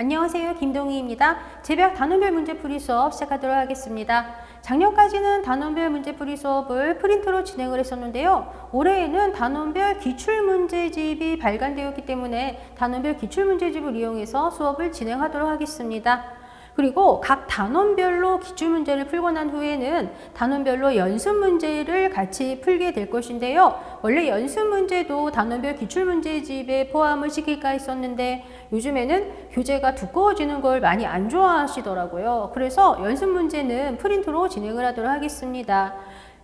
안녕하세요. 김동희입니다. 재배학 단원별 문제풀이 수업 시작하도록 하겠습니다. 작년까지는 단원별 문제풀이 수업을 프린트로 진행을 했었는데요. 올해에는 단원별 기출문제집이 발간되었기 때문에 단원별 기출문제집을 이용해서 수업을 진행하도록 하겠습니다. 그리고 각 단원별로 기출문제를 풀고 난 후에는 단원별로 연습문제를 같이 풀게 될 것인데요. 원래 연습문제도 단원별 기출문제집에 포함을 시킬까 했었는데 요즘에는 교재가 두꺼워지는 걸 많이 안 좋아하시더라고요. 그래서 연습문제는 프린트로 진행을 하도록 하겠습니다.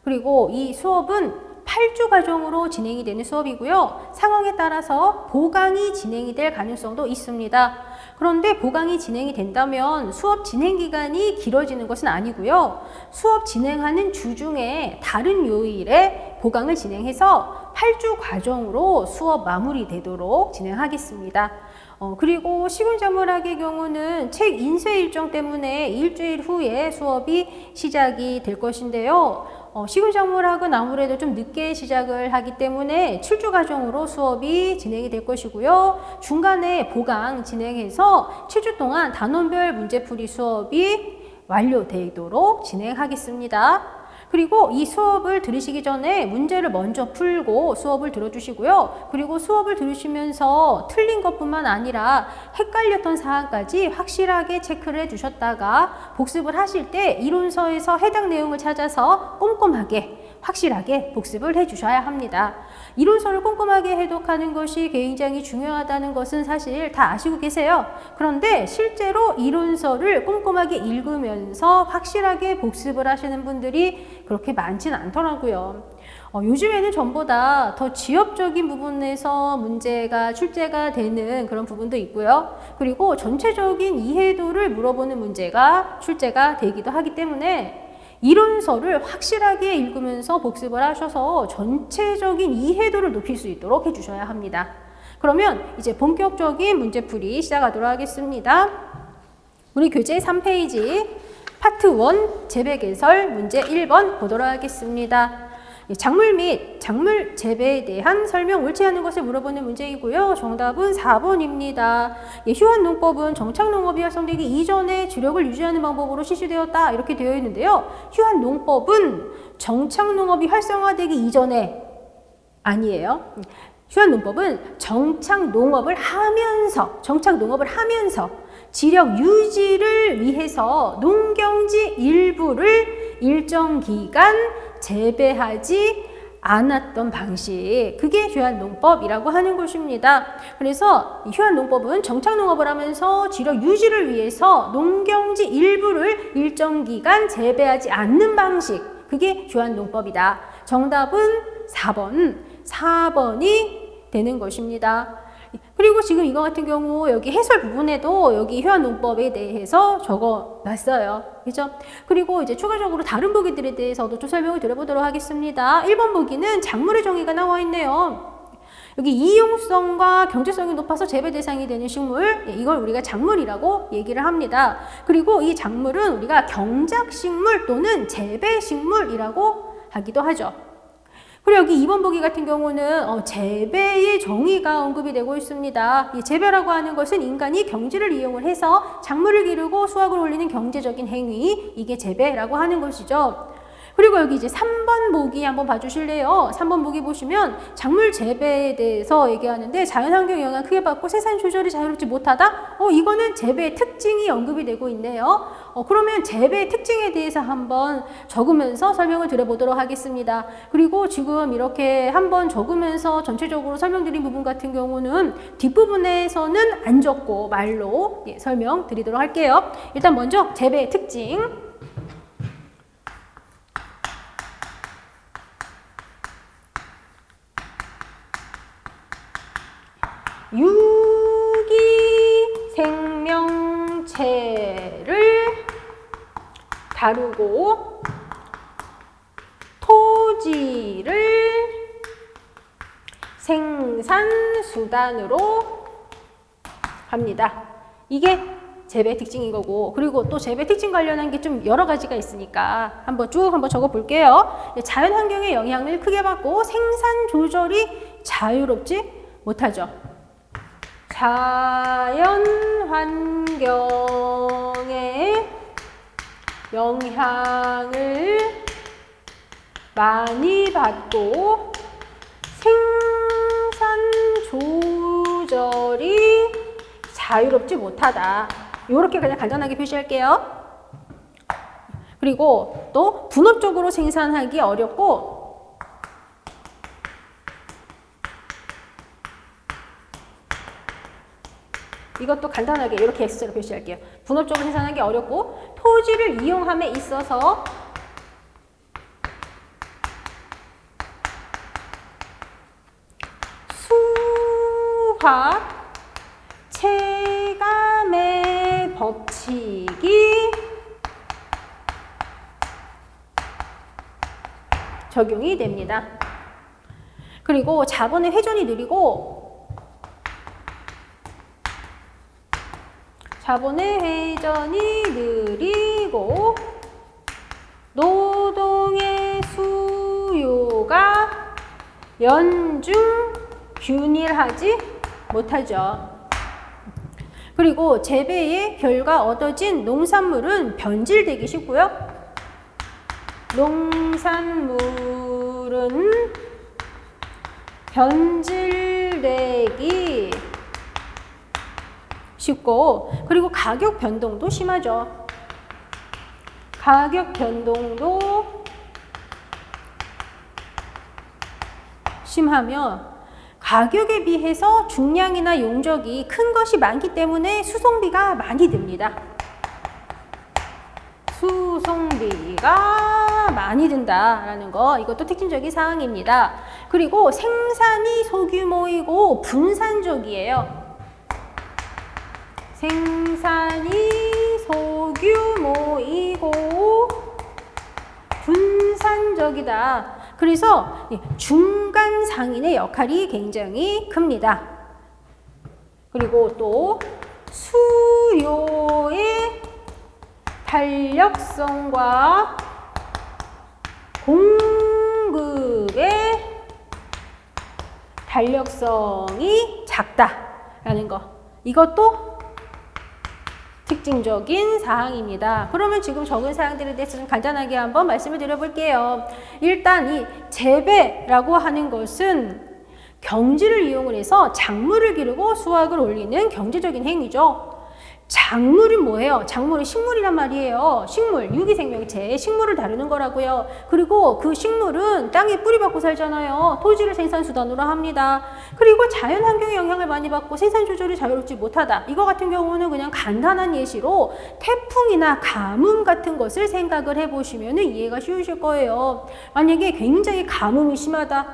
그리고 이 수업은 8주 과정으로 진행이 되는 수업이고요. 상황에 따라서 보강이 진행이 될 가능성도 있습니다. 그런데 보강이 진행이 된다면 수업 진행 기간이 길어지는 것은 아니고요. 수업 진행하는 주 중에 다른 요일에 보강을 진행해서 8주 과정으로 수업 마무리되도록 진행하겠습니다. 그리고 시군자물학의 경우는 책 인쇄 일정 때문에 일주일 후에 수업이 시작이 될 것인데요. 시군자물학은 아무래도 좀 늦게 시작을 하기 때문에 7주 과정으로 수업이 진행이 될 것이고요. 중간에 보강 진행해서 7주 동안 단원별 문제풀이 수업이 완료되도록 진행하겠습니다. 그리고 이 수업을 들으시기 전에 문제를 먼저 풀고 수업을 들어주시고요. 그리고 수업을 들으시면서 틀린 것뿐만 아니라 헷갈렸던 사항까지 확실하게 체크를 해주셨다가 복습을 하실 때 이론서에서 해당 내용을 찾아서 꼼꼼하게 확실하게 복습을 해주셔야 합니다. 이론서를 꼼꼼하게 해독하는 것이 굉장히 중요하다는 것은 사실 다 아시고 계세요. 그런데 실제로 이론서를 꼼꼼하게 읽으면서 확실하게 복습을 하시는 분들이 그렇게 많지는 않더라고요. 요즘에는 전보다 더 지엽적인 부분에서 문제가 출제가 되는 그런 부분도 있고요. 그리고 전체적인 이해도를 물어보는 문제가 출제가 되기도 하기 때문에 이론서를 확실하게 읽으면서 복습을 하셔서 전체적인 이해도를 높일 수 있도록 해주셔야 합니다. 그러면 이제 본격적인 문제풀이 시작하도록 하겠습니다. 우리 교재 3페이지 파트 1 재배 개설 문제 1번 보도록 하겠습니다. 작물 및 작물 재배에 대한 설명 옳지 않은 것을 물어보는 문제이고요. 정답은 4번입니다. 휴환농법은 정착농업이 활성되기 이전에 주력을 유지하는 방법으로 실시되었다 이렇게 되어 있는데요. 휴환농법은 정착농업이 활성화되기 이전에 아니에요. 휴환농법은 정착농업을 하면서 지력 유지를 위해서 농경지 일부를 일정 기간 재배하지 않았던 방식, 그게 휴환농법이라고 하는 것입니다. 그래서 휴환농법은 정착농업을 하면서 지력 유지를 위해서 농경지 일부를 일정 기간 재배하지 않는 방식, 그게 휴환농법이다. 정답은 4번이 되는 것입니다. 그리고 지금 이거 같은 경우 여기 해설 부분에도 여기 휴환농법에 대해서 적어 놨어요. 그죠? 그리고 이제 추가적으로 다른 보기들에 대해서도 좀 설명을 드려보도록 하겠습니다. 1번 보기는 작물의 정의가 나와 있네요. 여기 이용성과 경제성이 높아서 재배 대상이 되는 식물, 이걸 우리가 작물이라고 얘기를 합니다. 그리고 이 작물은 우리가 경작식물 또는 재배식물이라고 하기도 하죠. 그리고 여기 2번 보기 같은 경우는 재배의 정의가 언급이 되고 있습니다. 이 재배라고 하는 것은 인간이 경지를 이용을 해서 작물을 기르고 수확을 올리는 경제적인 행위, 이게 재배라고 하는 것이죠. 그리고 여기 이제 3번 보기 한번 봐주실래요? 3번 보기 보시면 작물 재배에 대해서 얘기하는데 자연환경 영향을 크게 받고 생산 조절이 자유롭지 못하다? 이거는 재배의 특징이 언급이 되고 있네요. 그러면 재배의 특징에 대해서 한번 적으면서 설명을 드려보도록 하겠습니다. 그리고 지금 이렇게 한번 적으면서 전체적으로 설명드린 부분 같은 경우는 뒷부분에서는 안 적고 말로 설명드리도록 할게요. 일단 먼저 재배의 특징. 유기 생명체를 다루고 토지를 생산수단으로 합니다. 이게 재배 특징인 거고, 그리고 또 재배 특징 관련한 게 좀 여러 가지가 있으니까 한번 적어 볼게요. 자연환경의 영향을 크게 받고 생산 조절이 자유롭지 못하죠. 자연 환경 환경에 영향을 많이 받고 생산 조절이 자유롭지 못하다. 이렇게 그냥 간단하게 표시할게요. 그리고 또 분업적으로 생산하기 어렵고 이것도 간단하게 이렇게 X로 표시할게요. 분업적으로 생산하기 어렵고 토지를 이용함에 있어서 수학 체감의 법칙이 적용이 됩니다. 그리고 자본의 회전이 느리고 노동의 수요가 연중 균일하지 못하죠. 그리고 재배의 결과 얻어진 농산물은 변질되기 쉽고요. 농산물은 변질되기 쉽고 그리고 가격 변동도 심하죠. 가격 변동도 심하며 가격에 비해서 중량이나 용적이 큰 것이 많기 때문에 수송비가 많이 듭니다. 수송비가 많이 든다라는 거, 이것도 특징적인 사항입니다. 그리고 생산이 소규모이고 분산적이에요. 생산이 소규모이고 분산적이다. 그래서 중간 상인의 역할이 굉장히 큽니다. 그리고 또 수요의 탄력성과 공급의 탄력성이 작다라는 거. 이것도 특징적인 사항입니다. 그러면 지금 적은 사항들에 대해서 좀 간단하게 한번 말씀을 드려볼게요. 일단 이 재배라고 하는 것은 경지를 이용을 해서 작물을 기르고 수확을 올리는 경제적인 행위죠. 작물은 뭐예요? 작물은 식물이란 말이에요. 식물, 유기생명체, 식물을 다루는 거라고요. 그리고 그 식물은 땅에 뿌리 박고 살잖아요. 토지를 생산수단으로 합니다. 그리고 자연환경에 영향을 많이 받고 생산 조절이 자유롭지 못하다. 이거 같은 경우는 그냥 간단한 예시로 태풍이나 가뭄 같은 것을 생각을 해보시면 이해가 쉬우실 거예요. 만약에 굉장히 가뭄이 심하다.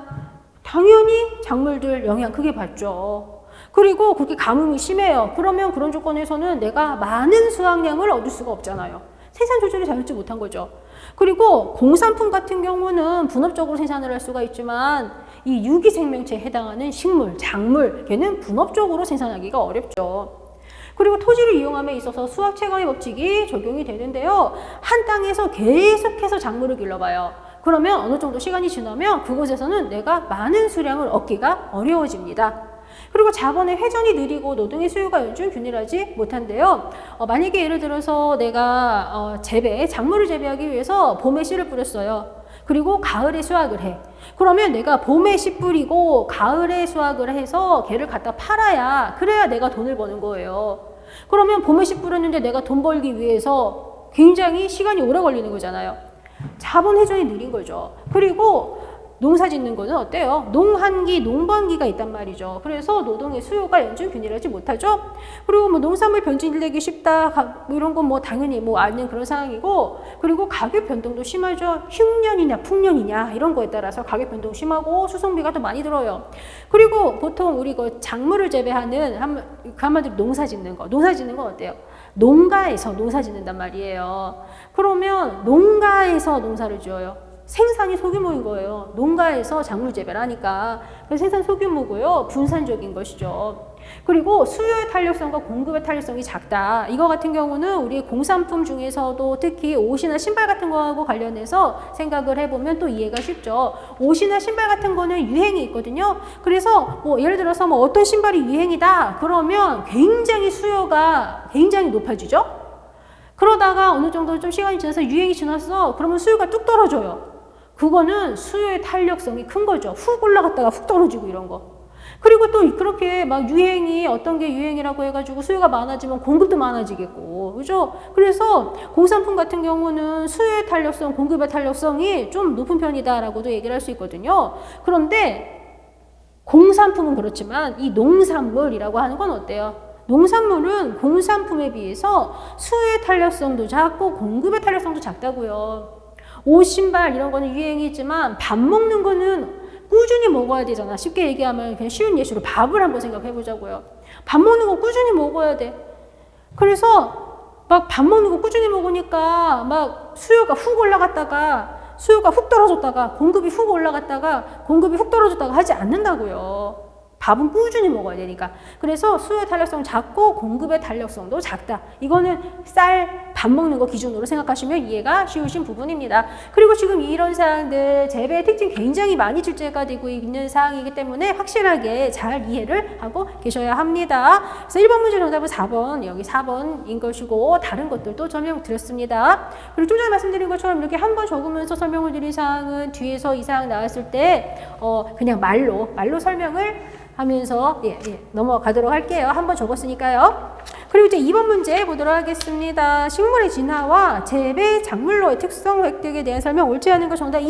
당연히 작물들 영향 크게 받죠. 그리고 그렇게 가뭄이 심해요. 그러면 그런 조건에서는 내가 많은 수확량을 얻을 수가 없잖아요. 생산 조절이 자유롭지 못한 거죠. 그리고 공산품 같은 경우는 분업적으로 생산을 할 수가 있지만 이 유기생명체에 해당하는 식물, 작물, 걔는 분업적으로 생산하기가 어렵죠. 그리고 토지를 이용함에 있어서 수학 체감의 법칙이 적용이 되는데요. 한 땅에서 계속해서 작물을 길러봐요. 그러면 어느 정도 시간이 지나면 그곳에서는 내가 많은 수량을 얻기가 어려워집니다. 그리고 자본의 회전이 느리고 노동의 수요가 연중 균일하지 못한데요. 만약에 예를 들어서 내가 작물을 재배하기 위해서 봄에 씨를 뿌렸어요. 그리고 가을에 수확을 해. 그러면 내가 봄에 씨 뿌리고 가을에 수확을 해서 걔를 갖다 팔아야, 그래야 내가 돈을 버는 거예요. 그러면 봄에 씨 뿌렸는데 내가 돈 벌기 위해서 굉장히 시간이 오래 걸리는 거잖아요. 자본 회전이 느린 거죠. 그리고 농사 짓는 거는 어때요? 농한기, 농번기가 있단 말이죠. 그래서 노동의 수요가 연중 균일하지 못하죠. 그리고 뭐 농산물 변질되기 쉽다, 뭐 이런 건 뭐 당연히 뭐 아는 그런 상황이고, 그리고 가격 변동도 심하죠. 흉년이냐 풍년이냐 이런 거에 따라서 가격 변동 심하고 수송비가 더 많이 들어요. 그리고 보통 우리 그 작물을 재배하는 한마디로 농사 짓는 건 어때요? 농가에서 농사 짓는단 말이에요. 그러면 농가에서 농사를 지어요. 생산이 소규모인 거예요. 농가에서 작물 재배를 하니까. 그래서 생산 소규모고요. 분산적인 것이죠. 그리고 수요의 탄력성과 공급의 탄력성이 작다. 이거 같은 경우는 우리 공산품 중에서도 특히 옷이나 신발 같은 거하고 관련해서 생각을 해보면 또 이해가 쉽죠. 옷이나 신발 같은 거는 유행이 있거든요. 그래서 뭐 예를 들어서 뭐 어떤 신발이 유행이다 그러면 굉장히 수요가 굉장히 높아지죠. 그러다가 어느 정도 좀 시간이 지나서 유행이 지났어. 그러면 수요가 뚝 떨어져요. 그거는 수요의 탄력성이 큰 거죠. 훅 올라갔다가 훅 떨어지고 이런 거. 그리고 또 그렇게 막 유행이 어떤 게 유행이라고 해가지고 수요가 많아지면 공급도 많아지겠고, 그죠? 그래서 공산품 같은 경우는 수요의 탄력성, 공급의 탄력성이 좀 높은 편이다라고도 얘기를 할 수 있거든요. 그런데 공산품은 그렇지만 이 농산물이라고 하는 건 어때요? 농산물은 공산품에 비해서 수요의 탄력성도 작고 공급의 탄력성도 작다고요. 옷, 신발 이런 거는 유행이지만 밥 먹는 거는 꾸준히 먹어야 되잖아. 쉽게 얘기하면 그냥 쉬운 예시로 밥을 한번 생각해 보자고요. 밥 먹는 거 꾸준히 먹어야 돼. 그래서 막 밥 먹는 거 꾸준히 먹으니까 막 수요가 훅 올라갔다가 수요가 훅 떨어졌다가 공급이 훅 올라갔다가 공급이 훅 떨어졌다가 하지 않는다고요. 밥은 꾸준히 먹어야 되니까. 그래서 수요의 탄력성 작고 공급의 탄력성도 작다. 이거는 쌀, 밥 먹는 거 기준으로 생각하시면 이해가 쉬우신 부분입니다. 그리고 지금 이런 사항들 재배의 특징 굉장히 많이 출제가 되고 있는 사항이기 때문에 확실하게 잘 이해를 하고 계셔야 합니다. 그래서 1번 문제 정답은 4번, 여기 4번인 것이고 다른 것들도 설명드렸습니다. 그리고 좀 전에 말씀드린 것처럼 이렇게 한 번 적으면서 설명을 드린 사항은 뒤에서 이 사항 나왔을 때 그냥 말로 설명을 하면서 넘어가도록 할게요. 한번 적었으니까요. 그리고 이제 2번 문제 보도록 하겠습니다. 식물의 진화와 재배 작물로의 특성 획득에 대한 설명 옳지 않은 거 정답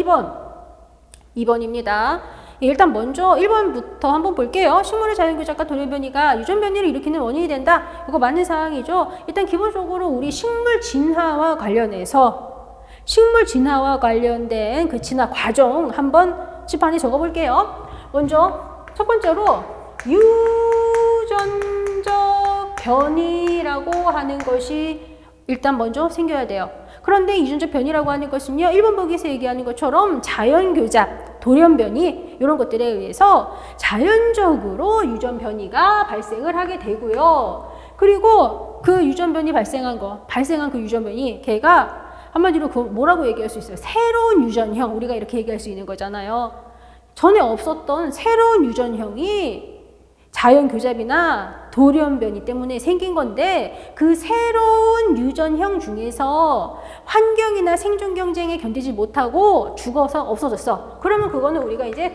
2번입니다. 일단 먼저 1번부터 한번 볼게요. 식물의 자연교작과 돌연변이가 유전변이를 일으키는 원인이 된다. 이거 맞는 사항이죠. 일단 기본적으로 우리 식물 진화와 관련해서 식물 진화와 관련된 그 진화 과정 한번 칠판에 적어볼게요. 먼저 첫 번째로 유전적 변이라고 하는 것이 일단 먼저 생겨야 돼요. 그런데 유전적 변이라고 하는 것은요, 1번 보기에서 얘기하는 것처럼 자연교작, 돌연변이 이런 것들에 의해서 자연적으로 유전 변이가 발생을 하게 되고요. 그리고 그 유전 변이 발생한 그 유전 변이 걔가 한마디로 그 뭐라고 얘기할 수 있어요? 새로운 유전형, 우리가 이렇게 얘기할 수 있는 거잖아요. 전에 없었던 새로운 유전형이 자연교잡이나 돌연변이 때문에 생긴 건데 그 새로운 유전형 중에서 환경이나 생존 경쟁에 견디지 못하고 죽어서 없어졌어. 그러면 그거는 우리가 이제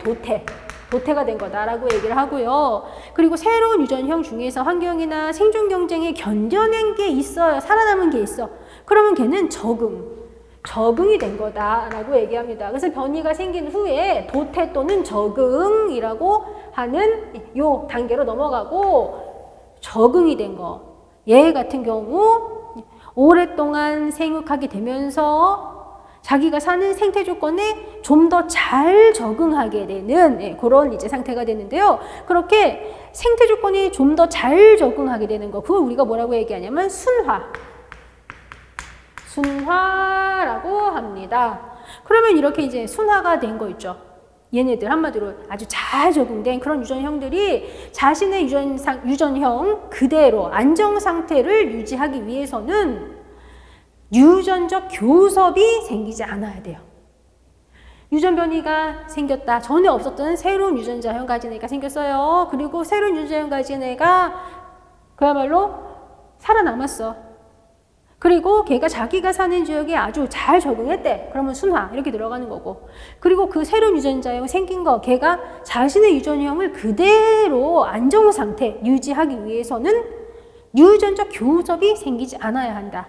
도태가 된 거다라고 얘기를 하고요. 그리고 새로운 유전형 중에서 환경이나 생존 경쟁에 견뎌낸 게 있어요. 살아남은 게 있어. 그러면 걔는 적응이 된 거다라고 얘기합니다. 그래서 변이가 생긴 후에 도태 또는 적응이라고 하는 요 단계로 넘어가고 적응이 된 거. 얘 같은 경우 오랫동안 생육하게 되면서 자기가 사는 생태 조건에 좀 더 잘 적응하게 되는 그런 이제 상태가 되는데요. 그렇게 생태 조건이 좀 더 잘 적응하게 되는 거, 그걸 우리가 뭐라고 얘기하냐면 순화라고 합니다. 그러면 이렇게 이제 순화가 된 거 있죠. 얘네들 한마디로 아주 잘 적응된 그런 유전형들이 자신의 유전형 그대로 안정 상태를 유지하기 위해서는 유전적 교섭이 생기지 않아야 돼요. 유전 변이가 생겼다. 전에 없었던 새로운 유전자형 가진 애가 생겼어요. 그리고 새로운 유전자형 가진 애가 그야말로 살아남았어. 그리고 걔가 자기가 사는 지역에 아주 잘 적응했대. 그러면 순화 이렇게 들어가는 거고. 그리고 그 새로운 유전자형 생긴 거, 걔가 자신의 유전형을 그대로 안정 상태 유지하기 위해서는 유전적 교섭이 생기지 않아야 한다.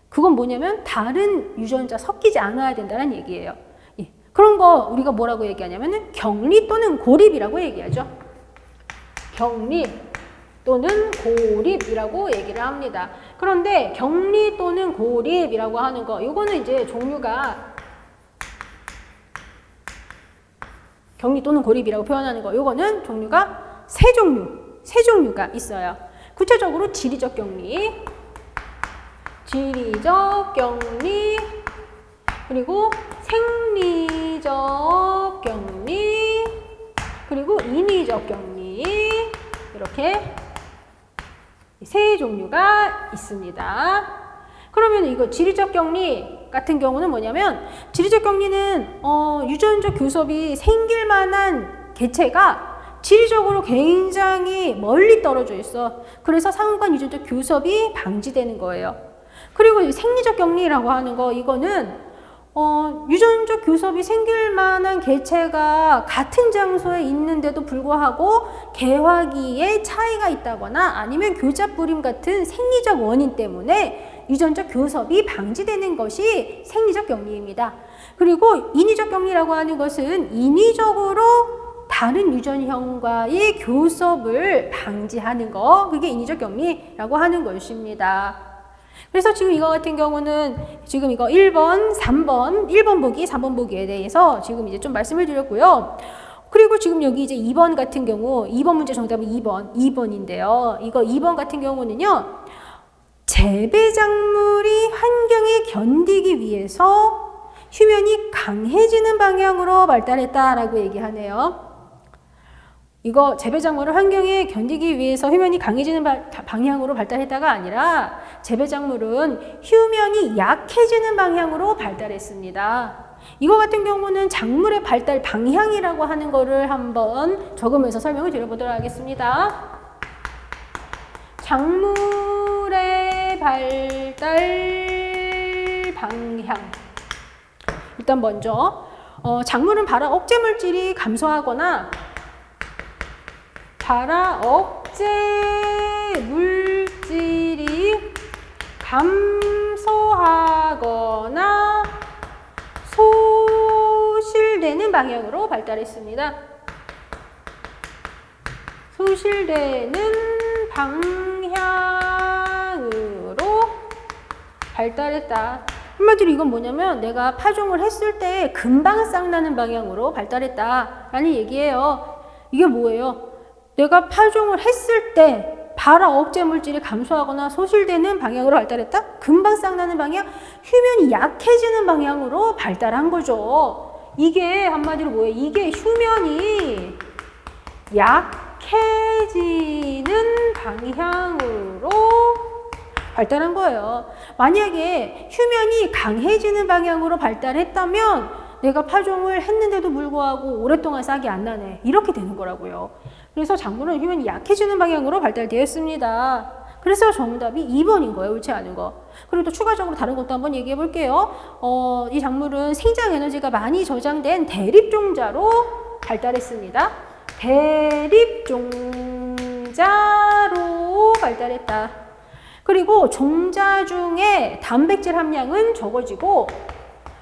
그건 뭐냐면 다른 유전자 섞이지 않아야 된다는 얘기예요. 그런 거 우리가 뭐라고 얘기하냐면은 격리 또는 고립이라고 얘기하죠. 격리 또는 고립이라고 얘기를 합니다. 그런데 격리 또는 고립이라고 하는 거, 이거는 이제 종류가 격리 또는 고립이라고 표현하는 거, 이거는 종류가 세 종류가 있어요. 구체적으로 지리적 격리, 그리고 생리적 격리, 그리고 인위적 격리 이렇게 세 종류가 있습니다. 그러면 이거 지리적 격리 같은 경우는 뭐냐면 지리적 격리는 유전적 교섭이 생길 만한 개체가 지리적으로 굉장히 멀리 떨어져 있어. 그래서 상호간 유전적 교섭이 방지되는 거예요. 그리고 생리적 격리라고 하는 거, 이거는 유전적 교섭이 생길 만한 개체가 같은 장소에 있는데도 불구하고 개화기에 차이가 있다거나 아니면 교잡불임 같은 생리적 원인 때문에 유전적 교섭이 방지되는 것이 생리적 격리입니다. 그리고 인위적 격리라고 하는 것은 인위적으로 다른 유전형과의 교섭을 방지하는 거, 그게 인위적 격리라고 하는 것입니다. 그래서 지금 이거 같은 경우는 지금 이거 1번, 3번, 1번 보기, 3번 보기에 대해서 지금 이제 좀 말씀을 드렸고요. 그리고 지금 여기 이제 2번 같은 경우, 2번 문제 정답은 2번인데요. 이거 2번 같은 경우는요, 재배작물이 환경에 견디기 위해서 휴면이 강해지는 방향으로 발달했다라고 얘기하네요. 이거 재배작물을 환경에 견디기 위해서 휴면이 강해지는 방향으로 발달했다가 아니라 재배작물은 휴면이 약해지는 방향으로 발달했습니다. 이거 같은 경우는 작물의 발달 방향이라고 하는 거를 한번 적으면서 설명을 드려보도록 하겠습니다. 작물의 발달 방향. 일단 먼저 작물은 발화 억제 물질이 감소하거나 발화 억제 물질이 감소하거나 소실되는 방향으로 발달했습니다. 소실되는 방향으로 발달했다. 한마디로 이건 뭐냐면 내가 파종을 했을 때 금방 싹나는 방향으로 발달했다라는 얘기예요. 이게 뭐예요? 내가 파종을 했을 때 발화 억제 물질이 감소하거나 소실되는 방향으로 발달했다? 금방 싹나는 방향? 휴면이 약해지는 방향으로 발달한 거죠. 이게 한마디로 뭐예요? 이게 휴면이 약해지는 방향으로 발달한 거예요. 만약에 휴면이 강해지는 방향으로 발달했다면 내가 파종을 했는데도 불구하고 오랫동안 싹이 안 나네. 이렇게 되는 거라고요. 그래서 작물은 휴면이 약해지는 방향으로 발달되었습니다. 그래서 정답이 2번인 거예요. 옳지 않은 거. 그리고 또 추가적으로 다른 것도 한번 얘기해 볼게요. 이 작물은 생장 에너지가 많이 저장된 대립종자로 발달했습니다. 대립종자로 발달했다. 그리고 종자 중에 단백질 함량은 적어지고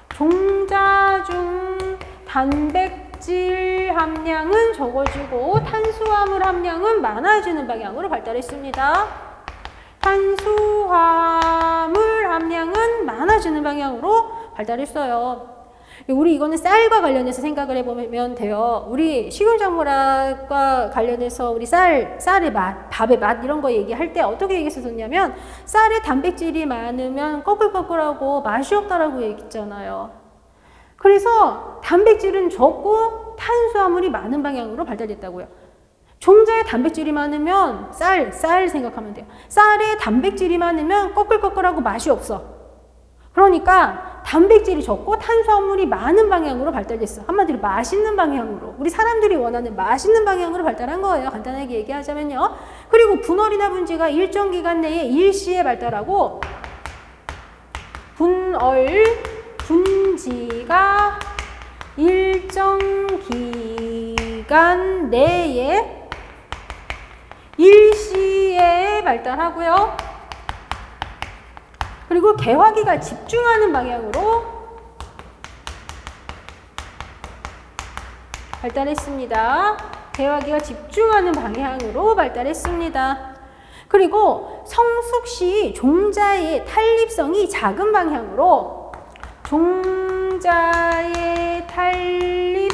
종자 중 단백질 함량은 적어지고 탄수화물 함량은 많아지는 방향으로 발달했습니다. 탄수화물 함량은 많아지는 방향으로 발달했어요. 우리 이거는 쌀과 관련해서 생각을 해보면 돼요. 우리 식용작물학과 관련해서 우리 쌀의 맛, 밥의 맛 이런 거 얘기할 때 어떻게 얘기했었냐면 쌀에 단백질이 많으면 꺼끌꺼끌하고 맛이 없다라고 얘기했잖아요. 그래서 단백질은 적고 탄수화물이 많은 방향으로 발달됐다고요. 종자에 단백질이 많으면 쌀 생각하면 돼요. 쌀에 단백질이 많으면 꺼끌꺼끌하고 맛이 없어. 그러니까 단백질이 적고 탄수화물이 많은 방향으로 발달됐어. 한마디로 맛있는 방향으로. 우리 사람들이 원하는 맛있는 방향으로 발달한 거예요. 간단하게 얘기하자면요. 그리고 분월이나 분지가 일정 기간 내에 일시에 발달하고 분월, 분지가 일정 기간 내에 일시에 발달하고요. 그리고 개화기가 집중하는 방향으로 발달했습니다. 개화기가 집중하는 방향으로 발달했습니다. 그리고 성숙 시 종자의 탄립성이 작은 방향으로 종자의 탄립성이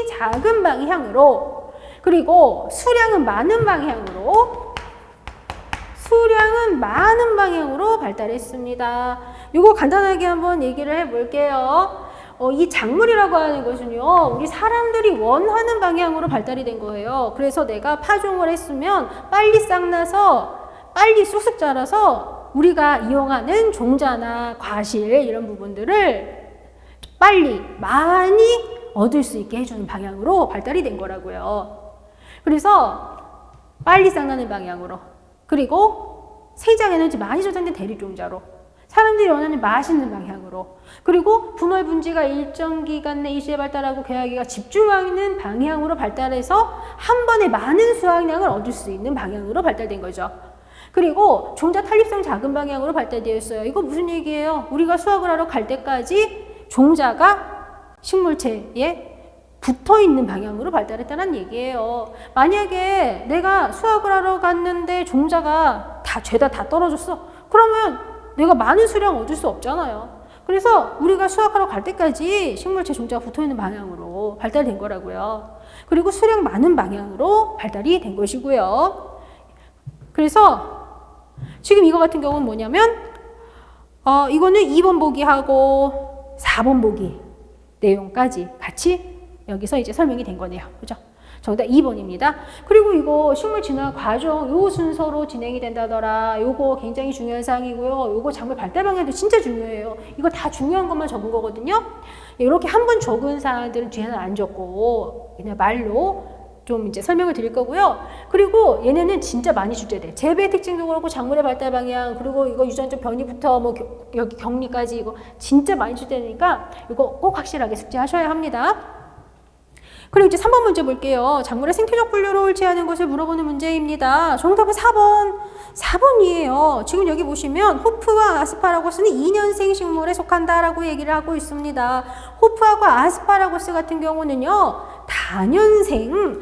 작은 방향으로 그리고 수량은 많은 방향으로 발달했습니다. 이거 간단하게 한번 얘기를 해볼게요. 이 작물이라고 하는 것은요, 우리 사람들이 원하는 방향으로 발달이 된 거예요. 그래서 내가 파종을 했으면 빨리 싹나서 빨리 쑥쑥 자라서 우리가 이용하는 종자나 과실 이런 부분들을 빨리 많이 얻을 수 있게 해주는 방향으로 발달이 된 거라고요. 그래서 빨리 싹나는 방향으로, 그리고 생장 에너지 많이 저장된 대립종자로, 사람들이 원하는 맛있는 방향으로, 그리고 분월 분지가 일정 기간 내 일시에 발달하고 개화기가 집중하는 방향으로 발달해서 한 번에 많은 수확량을 얻을 수 있는 방향으로 발달된 거죠. 그리고 종자 탄립성 작은 방향으로 발달되었어요. 이거 무슨 얘기예요? 우리가 수확을 하러 갈 때까지 종자가 식물체에 붙어 있는 방향으로 발달했다는 얘기예요. 만약에 내가 수확을 하러 갔는데 종자가 죄다 떨어졌어. 그러면 내가 많은 수량 얻을 수 없잖아요. 그래서 우리가 수확하러 갈 때까지 식물체 종자가 붙어 있는 방향으로 발달된 거라고요. 그리고 수량 많은 방향으로 발달이 된 것이고요. 그래서 지금 이거 같은 경우는 뭐냐면 이거는 2번 보기하고 4번 보기 내용까지 같이 여기서 이제 설명이 된 거네요. 그죠? 정답 2번입니다. 그리고 이거 식물 진화 과정 요 순서로 진행이 된다더라. 요거 굉장히 중요한 사항이고요. 요거 작물 발달 방향도 진짜 중요해요. 이거 다 중요한 것만 적은 거거든요. 이렇게 한 번 적은 사항들은 뒤에는 안 적고 그냥 말로 좀 이제 설명을 드릴 거고요. 그리고 얘네는 진짜 많이 출제돼. 재배 특징도 그렇고 작물의 발달 방향, 그리고 이거 유전적 변이부터 뭐 여기 격리까지 이거 진짜 많이 출제되니까 이거 꼭 확실하게 숙지하셔야 합니다. 그리고 이제 3번 문제 볼게요. 작물의 생태적 분류로 옳지않은 것을 물어보는 문제입니다. 정답은 4번이에요. 지금 여기 보시면 호프와 아스파라거스는 2년생 식물에 속한다라고 얘기를 하고 있습니다. 호프하고 아스파라거스 같은 경우는요, 다년생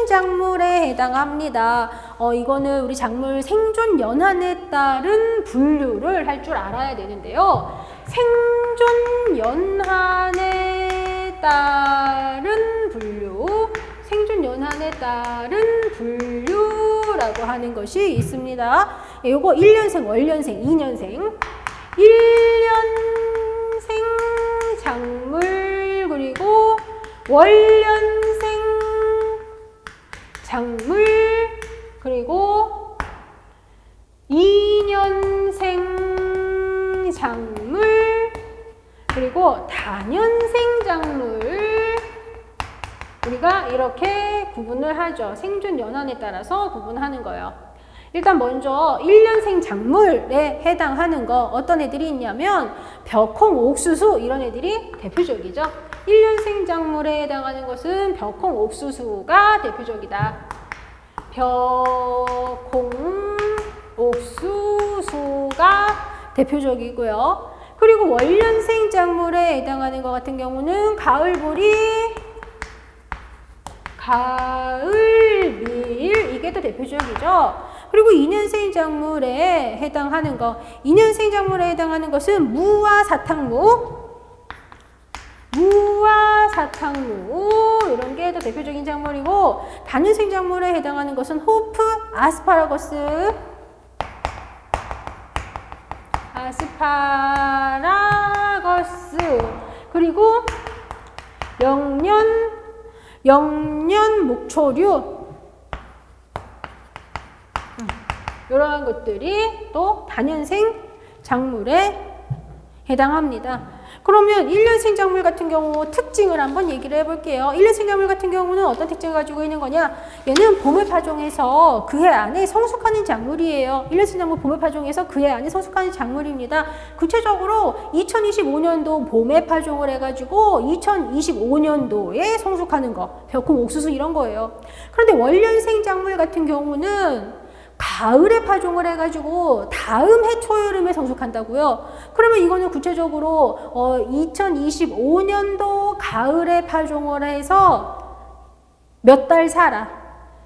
작물에 해당합니다. 이거는 우리 작물 생존 연한에 따른 분류를 할 줄 알아야 되는데요. 생존 연한에 따른 분류, 생존 연한에 따른 분류라고 하는 것이 있습니다. 요거 1년생, 월년생, 2년생, 1년생 작물, 그리고 월년생 작물, 그리고 2년생 작물, 그리고 다년생 작물, 우리가 이렇게 구분을 하죠. 생존 연한에 따라서 구분하는 거예요. 일단 먼저 1년생 작물에 해당하는 거 어떤 애들이 있냐면 벼콩, 옥수수 이런 애들이 대표적이죠. 1년생 작물에 해당하는 것은 벼콩, 옥수수가 대표적이다. 벼콩, 옥수수가 대표적이고요. 그리고 월년생 작물에 해당하는 것 같은 경우는 가을보리, 가을밀, 이게 또 대표적이죠. 그리고 2년생 작물에 해당하는 거, 2년생 작물에 해당하는 것은 무와 사탕무, 이런 게 또 대표적인 작물이고, 다년생 작물에 해당하는 것은 호프, 아스파라거스, 그리고 영년 목초류, 이러한 것들이 또 다년생 작물에 해당합니다. 그러면 1년생 작물 같은 경우 특징을 한번 얘기를 해볼게요. 1년생 작물 같은 경우는 어떤 특징을 가지고 있는 거냐? 얘는 봄에 파종해서 그해 안에 성숙하는 작물이에요. 1년생 작물 봄에 파종해서 그해 안에 성숙하는 작물입니다. 구체적으로 2025년도 봄에 파종을 해가지고 2025년도에 성숙하는 거, 벼콩, 옥수수 이런 거예요. 그런데 월년생 작물 같은 경우는 가을에 파종을 해가지고 다음 해 초여름에 성숙한다고요. 그러면 이거는 구체적으로 2025년도 가을에 파종을 해서 몇 달 살아.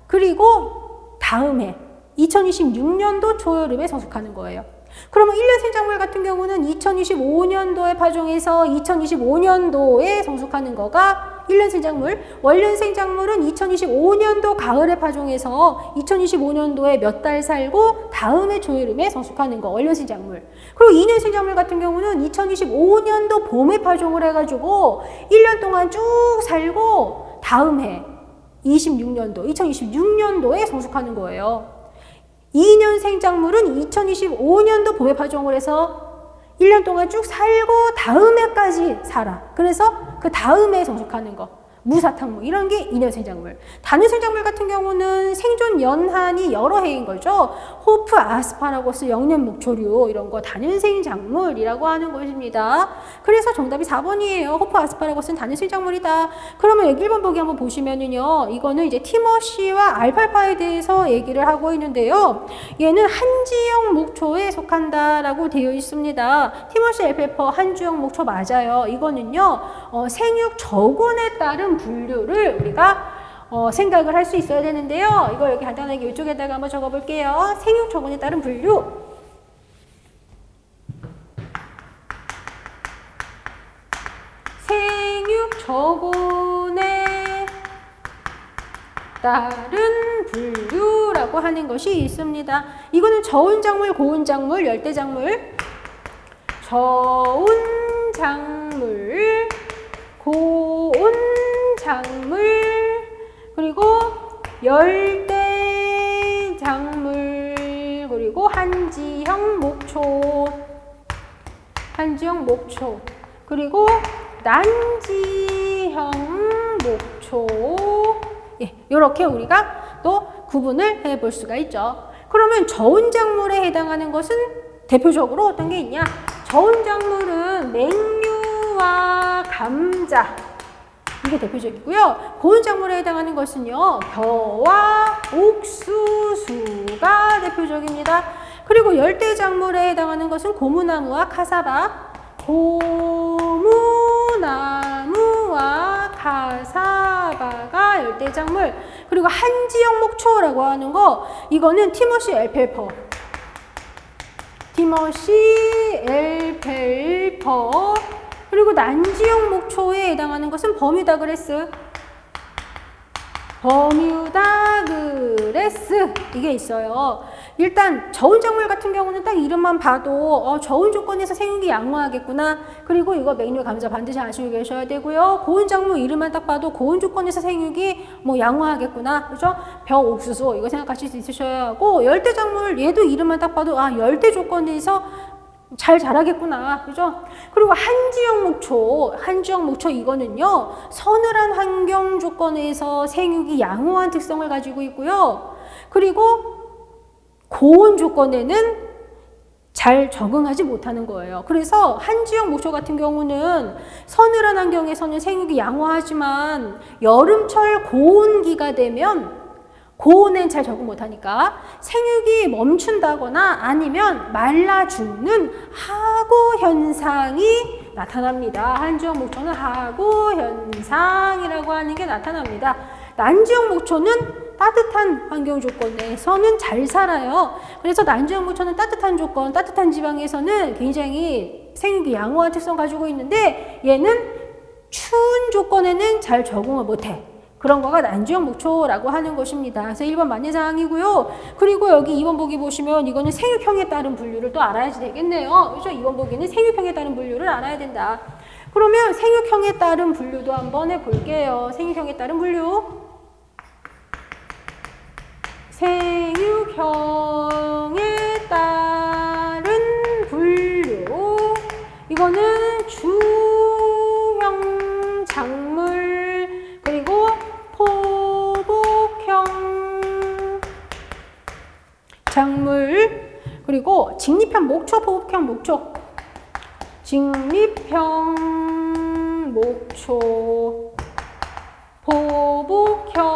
그리고 다음 해 2026년도 초여름에 성숙하는 거예요. 그러면 1년생 작물 같은 경우는 2025년도에 파종해서 2025년도에 성숙하는 거가 1년생 작물. 월년생 작물은 2025년도 가을에 파종해서 2025년도에 몇 달 살고 다음해 초여름에 성숙하는 거, 월년생 작물. 그리고 2년생 작물 같은 경우는 2025년도 봄에 파종을 해가지고 1년 동안 쭉 살고 다음 해 2026년도에 성숙하는 거예요. 2년생 작물은 2025년도 봄에 파종을 해서 1년 동안 쭉 살고 다음 해까지 살아. 그래서 그 다음 해에 성숙하는 거. 무사탕무 이런 게 2년생 작물. 다년생 작물 같은 경우는 생존 연한이 여러 해인 거죠. 호프, 아스파라거스, 영년 목초류 이런 거 다년생 작물이라고 하는 것입니다. 그래서 정답이 4번이에요. 호프, 아스파라거스는 다년생 작물이다. 그러면 여기 1번 보기 한번 보시면은요. 이거는 이제 티머시와 알팔파에 대해서 얘기를 하고 있는데요. 얘는 한지형 목초에 속한다라고 되어 있습니다. 티머시, 알팔파 한지형 목초 맞아요. 이거는요. 생육 저군에 따른 분류를 우리가 생각을 할 수 있어야 되는데요. 이거 여기 간단하게 이쪽에다가 한번 적어볼게요. 생육 저군에 따른 분류. 생육 저군에 따른 분류라고 하는 것이 있습니다. 이거는 저온 작물, 고온 작물, 열대 작물, 저온 작물, 고온 작물, 그리고 열대 작물, 그리고 한지형 목초, 그리고 난지형 목초. 예, 이렇게 우리가 또 구분을 해볼 수가 있죠. 그러면 저온 작물에 해당하는 것은 대표적으로 어떤 게 있냐? 저온 작물은 맹류와 감자, 이게 대표적이고요. 고온 작물에 해당하는 것은요, 벼와 옥수수가 대표적입니다. 그리고 열대 작물에 해당하는 것은 고무나무와 카사바, 고무나무와 카사바가 열대 작물. 그리고 한지형 목초라고 하는 거, 이거는 티머시 엘펠퍼, 그리고 난지형 목초에 해당하는 것은 버뮤다 그레스, 이게 있어요. 일단 저온 작물 같은 경우는 딱 이름만 봐도 저온 조건에서 생육이 양호하겠구나. 그리고 이거 맹류 감자 반드시 아시고 계셔야 되고요. 고온 작물 이름만 딱 봐도 고온 조건에서 생육이 뭐 양호하겠구나. 그죠? 벼, 옥수수 이거 생각하실 수 있으셔야 하고, 열대 작물 얘도 이름만 딱 봐도 열대 조건에서 잘 자라겠구나. 그죠? 그리고 한지형 목초 이거는요, 서늘한 환경 조건에서 생육이 양호한 특성을 가지고 있고요. 그리고 고온 조건에는 잘 적응하지 못하는 거예요. 그래서 한지형 목초 같은 경우는 서늘한 환경에서는 생육이 양호하지만 여름철 고온기가 되면 고온엔 잘 적응 못하니까 생육이 멈춘다거나 아니면 말라 죽는 하고 현상이 나타납니다. 한지형 목초는 하고 현상이라고 하는 게 나타납니다. 난지형 목초는 따뜻한 환경 조건에서는 잘 살아요. 그래서 난지형 목초는 따뜻한 조건, 따뜻한 지방에서는 굉장히 생육이 양호한 특성 가지고 있는데, 얘는 추운 조건에는 잘 적응을 못해. 그런 거가 난지형 목초라고 하는 것입니다. 그래서 1번 만예사항이고요. 그리고 여기 2번 보기 보시면 이거는 생육형에 따른 분류를 또 알아야지 되겠네요. 그렇죠? 2번 보기는 생육형에 따른 분류를 알아야 된다. 그러면 생육형에 따른 분류도 한번 해볼게요. 생육형에 따른 분류. 생육형에 따른 분류. 이거는 주형 작물, 그리고 포복형 작물, 그리고 직립형 목초, 포복형 목초, 직립형 목초, 포복형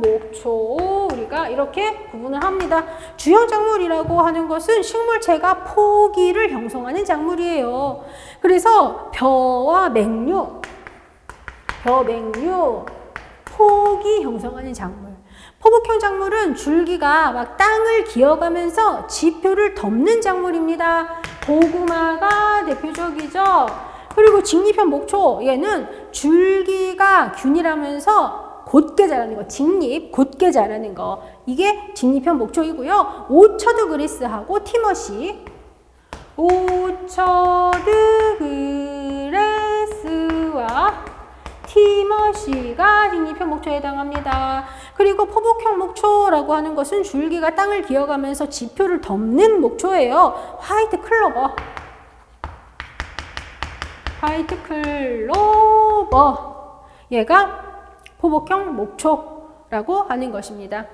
목초, 우리가 이렇게 구분을 합니다. 주형 작물이라고 하는 것은 식물체가 포기를 형성하는 작물이에요. 그래서 벼와 맹류, 포기 형성하는 작물. 포복형 작물은 줄기가 막 땅을 기어가면서 지표를 덮는 작물입니다. 고구마가 대표적이죠. 그리고 직립형 목초, 얘는 줄기가 균일하면서 곧게 자라는 거, 직립, 곧게 자라는 거. 이게 직립형 목초이고요. 오처드 그레스하고 티머시. 오처드 그레스와 티머시가 직립형 목초에 해당합니다. 그리고 포복형 목초라고 하는 것은 줄기가 땅을 기어가면서 지표를 덮는 목초예요. 화이트 클로버. 화이트 클로버. 얘가 포복형 목초라고 하는 것입니다.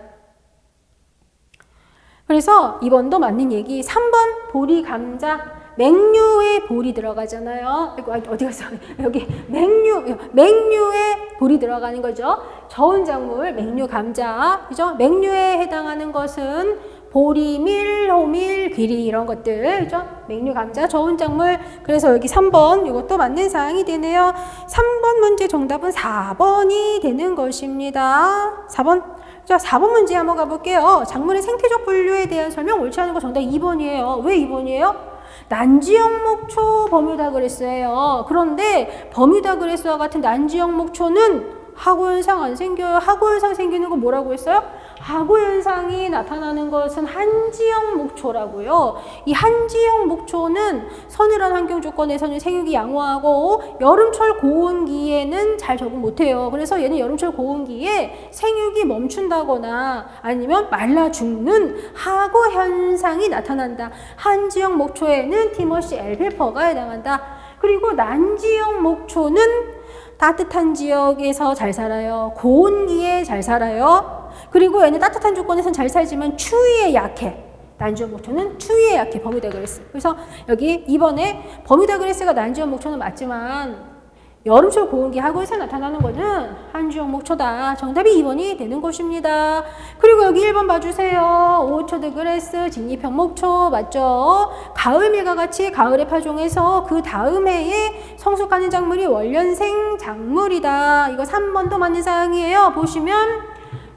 그래서 2번도 맞는 얘기. 3번 보리 감자. 맹류에 볼이 들어가잖아요. 어디 갔어? 여기 맹류에 볼이 들어가는 거죠. 저온 작물, 맹류 감자. 그죠? 맹류에 해당하는 것은 보리, 밀, 호밀, 귀리 이런 것들. 그죠? 맹류 감자, 저온 작물. 그래서 여기 3번 이것도 맞는 사항이 되네요. 3번 문제 정답은 4번이 되는 것입니다. 4번. 자, 4번 문제 한번 가볼게요. 작물의 생태적 분류에 대한 설명 옳지 않은 거 정답 2번이에요. 왜 2번이에요? 난지형 목초 버뮤다 그레스예요. 그런데 버뮤다 그레스와 같은 난지형 목초는 하고현상 안 생겨요. 하고현상 생기는 거 뭐라고 했어요? 하고현상이 나타나는 것은 한지형 목초라고요. 이 한지형 목초는 서늘한 환경 조건에서는 생육이 양호하고 여름철 고온기에는 잘 적응 못해요. 그래서 얘는 여름철 고온기에 생육이 멈춘다거나 아니면 말라 죽는 하고현상이 나타난다. 한지형 목초에는 티머시 엘페퍼가 해당한다. 그리고 난지형 목초는 따뜻한 지역에서 잘 살아요. 고온기에 잘 살아요. 그리고 얘는 따뜻한 조건에서는 잘 살지만 추위에 약해. 난지형 목초는 추위에 약해. 버뮤다 그레스. 그래서 여기 2번에 버뮤다 그레스가 난지형 목초는 맞지만 여름철 고온기 하고에서 나타나는 것은 한지형 목초다. 정답이 2번이 되는 것입니다. 그리고 여기 1번 봐주세요. 오처드 그레스, 직립형 목초 맞죠? 가을밀과 같이 가을에 파종해서 그 다음 해에 성숙하는 작물이 월년생 작물이다. 이거 3번도 맞는 사항이에요. 보시면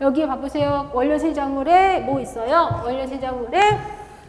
여기 봐보세요. 월년생 작물에 뭐 있어요? 월년생 작물에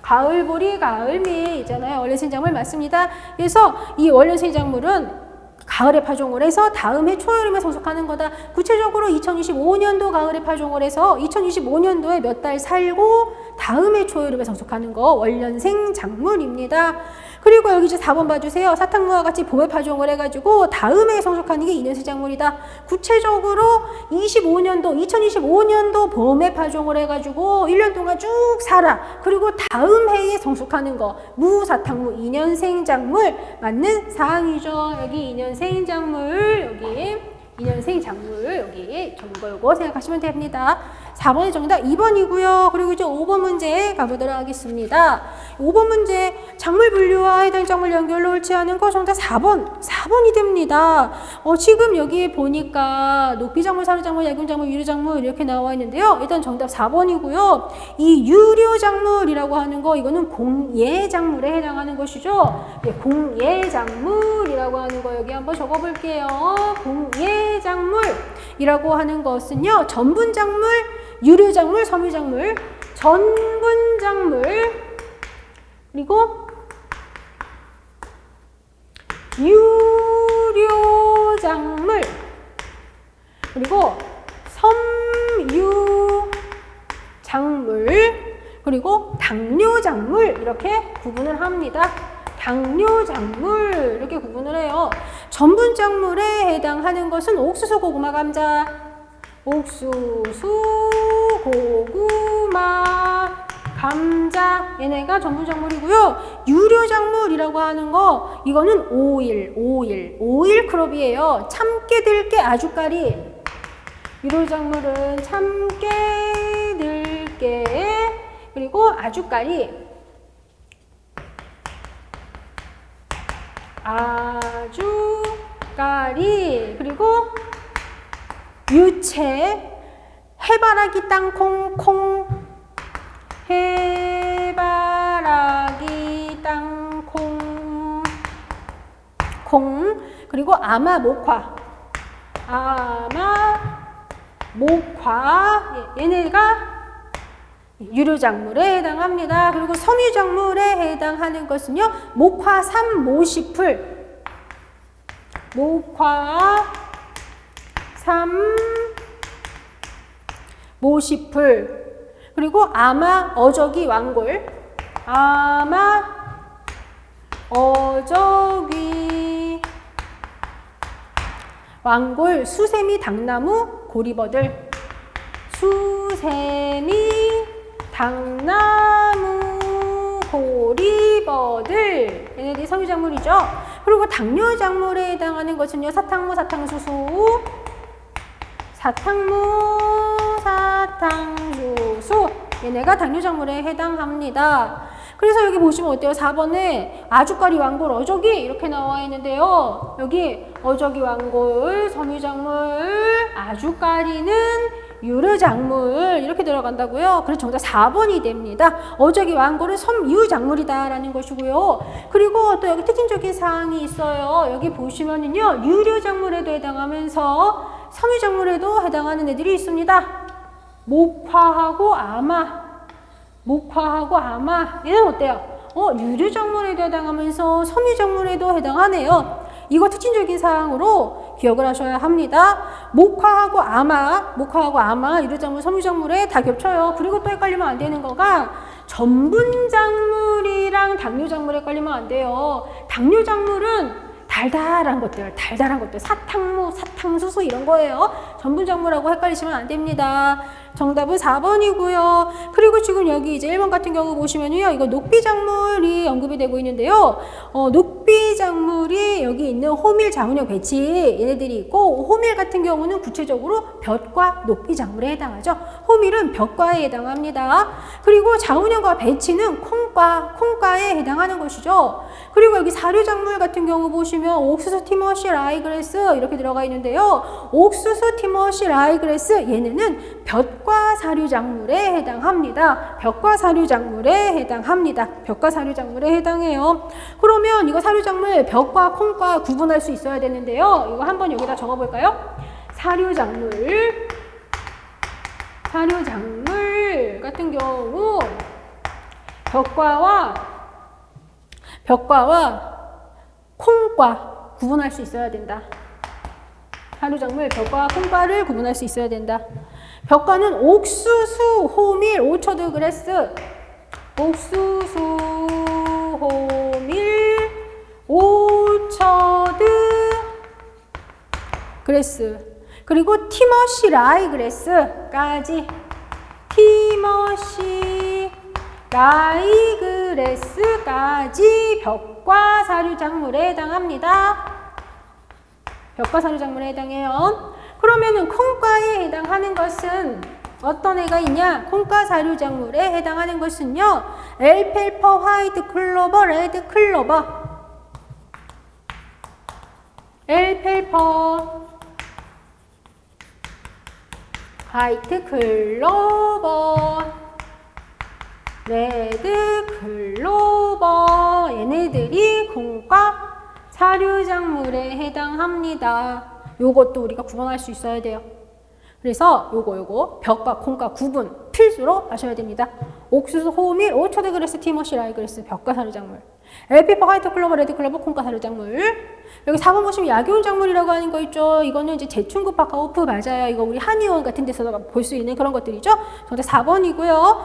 가을보리, 가을밀 있잖아요. 월년생 작물 맞습니다. 그래서 이 월년생 작물은 가을에 파종을 해서 다음 해 초여름에 성숙하는 거다. 구체적으로 2025년도 가을에 파종을 해서 2025년도에 몇 달 살고 다음 해 초여름에 성숙하는 거 월년생 작물입니다. 그리고 여기 이제 4번 봐주세요. 사탕무와 같이 봄에 파종을 해가지고 다음 해에 성숙하는 게 2년생 작물이다. 구체적으로 2025년도 봄에 파종을 해가지고 1년 동안 쭉 살아. 그리고 다음 해에 성숙하는 거 무사탕무 2년생 작물 맞는 사항이죠. 여기 2년생 작물 여기 2년생 작물 여기 요거 생각하시면 됩니다. 4번의 정답 2번이고요. 그리고 이제 5번 문제 가보도록 하겠습니다. 5번 문제 작물 분류와 해당 작물 연결로 옳지 않은 거 정답 4번이 됩니다. 지금 여기 보니까 녹비작물, 사료작물, 약용작물, 유료작물 이렇게 나와 있는데요. 일단 정답 4번이고요. 이 유료작물이라고 하는 거 이거는 공예작물에 해당하는 것이죠. 네, 공예작물이라고 하는 거 여기 한번 적어볼게요. 공예작물이라고 하는 것은요. 전분작물, 유료작물, 섬유작물, 전분작물, 그리고 유료작물, 그리고 섬유작물, 그리고 당뇨작물 이렇게 구분을 합니다. 당뇨작물 이렇게 구분을 해요. 전분작물에 해당하는 것은 옥수수, 고구마, 감자, 옥수수, 고구마, 감자 얘네가 전분작물이고요. 유료작물이라고 하는 거 이거는 오일 크롭이에요. 참깨, 들깨, 아주까리. 유료작물은 참깨, 들깨, 그리고 아주까리. 아주까리 그리고 유채, 해바라기, 땅콩, 콩, 해바라기, 땅콩, 콩, 그리고 아마, 목화, 얘네가 유료작물에 해당합니다. 그리고 섬유작물에 해당하는 것은요. 목화, 삼, 모시풀, 목화, 3, 모시풀, 그리고 아마, 어저기, 완골, 아마, 어저기, 완골, 수세미, 당나무, 고리버들, 수세미, 당나무, 고리버들, 얘네들이 섬유작물이죠. 그리고 당뇨작물에 해당하는 것은요, 사탕무, 사탕수수, 사탕무, 사탕수수, 얘네가 당뇨작물에 해당합니다. 그래서 여기 보시면 어때요? 4번에 아주까리, 완골, 어저기 이렇게 나와 있는데요. 여기 어저기, 완골, 섬유작물, 아주까리는 유르작물 이렇게 들어간다고요. 그래서 정답 4번이 됩니다. 어저기, 완골은 섬유작물이다 라는 것이고요. 그리고 또 여기 특징적인 사항이 있어요. 여기 보시면은요, 유류작물에도 해당하면서 섬유작물에도 해당하는 애들이 있습니다. 목화하고 아마, 목화하고 아마, 얘는 어때요? 유류작물에도 해당하면서 섬유작물에도 해당하네요. 이거 특징적인 사항으로 기억을 하셔야 합니다. 목화하고 아마, 유류작물, 섬유작물에 다 겹쳐요. 그리고 또 헷갈리면 안 되는 거가 전분작물이랑 당뇨작물에 헷갈리면 안 돼요. 당뇨작물은 달달한 것들, 사탕무, 사탕수수 이런 거예요. 전분작물하고 헷갈리시면 안 됩니다. 정답은 4번이고요. 그리고 지금 여기 이제 1번 같은 경우 보시면요, 이거 녹비작물이 언급이 되고 있는데요. 녹비작물이 여기 있는 호밀, 자운형, 배치 얘네들이 있고, 호밀 같은 경우는 구체적으로 볕과 녹비작물에 해당하죠. 호밀은 볕과에 해당합니다. 그리고 자운형과 배치는 콩과에 해당하는 것이죠. 그리고 여기 사료작물 같은 경우 보시면 옥수수, 티머시, 라이그레스 이렇게 들어가 있는데요. 옥수수, 티머시, 라이그레스 얘네는 볕과 사료작물에 해당합니다. 볕과 사료작물에 해당합니다. 볕과 사료작물에 해당해요. 그러면 이거 사료작물 볕과 콩과 구분할 수 있어야 되는데요. 이거 한번 여기다 적어볼까요? 사료작물 같은 경우 벽과와 콩과 구분할 수 있어야 된다. 사료작물 벽과 콩과를 구분할 수 있어야 된다. 벽과는 옥수수, 호밀, 오처드 그레스, 옥수수, 호밀, 오처드 그레스, 그리고 티머시, 라이그레스까지, 티머시, 라이그레스까지 벽과 사료작물에 해당합니다. 벽과 사료작물에 해당해요. 그러면은 콩과에 해당하는 것은 어떤 애가 있냐? 콩과 사료작물에 해당하는 것은요, 엘펠퍼, 화이트 클로버, 레드 클로버, 엘펠퍼, 화이트 클로버, 레드 클로버, 얘네들이 콩과 사료작물에 해당합니다. 요것도 우리가 구분할 수 있어야 돼요. 그래서 요거 벽과 콩과 구분 필수로 아셔야 됩니다. 옥수수, 호밀, 오처드 그레스, 티머시, 라이그레스, 벽과 사료작물. 엘피퍼, 화이트 클로버, 레드 클로버, 콩과 사료작물. 여기 4번 보시면 약용작물이라고 하는 거 있죠. 이거는 이제 제충급, 바카오프 맞아요. 이거 우리 한의원 같은 데서 볼 수 있는 그런 것들이죠. 정답 4번이고요.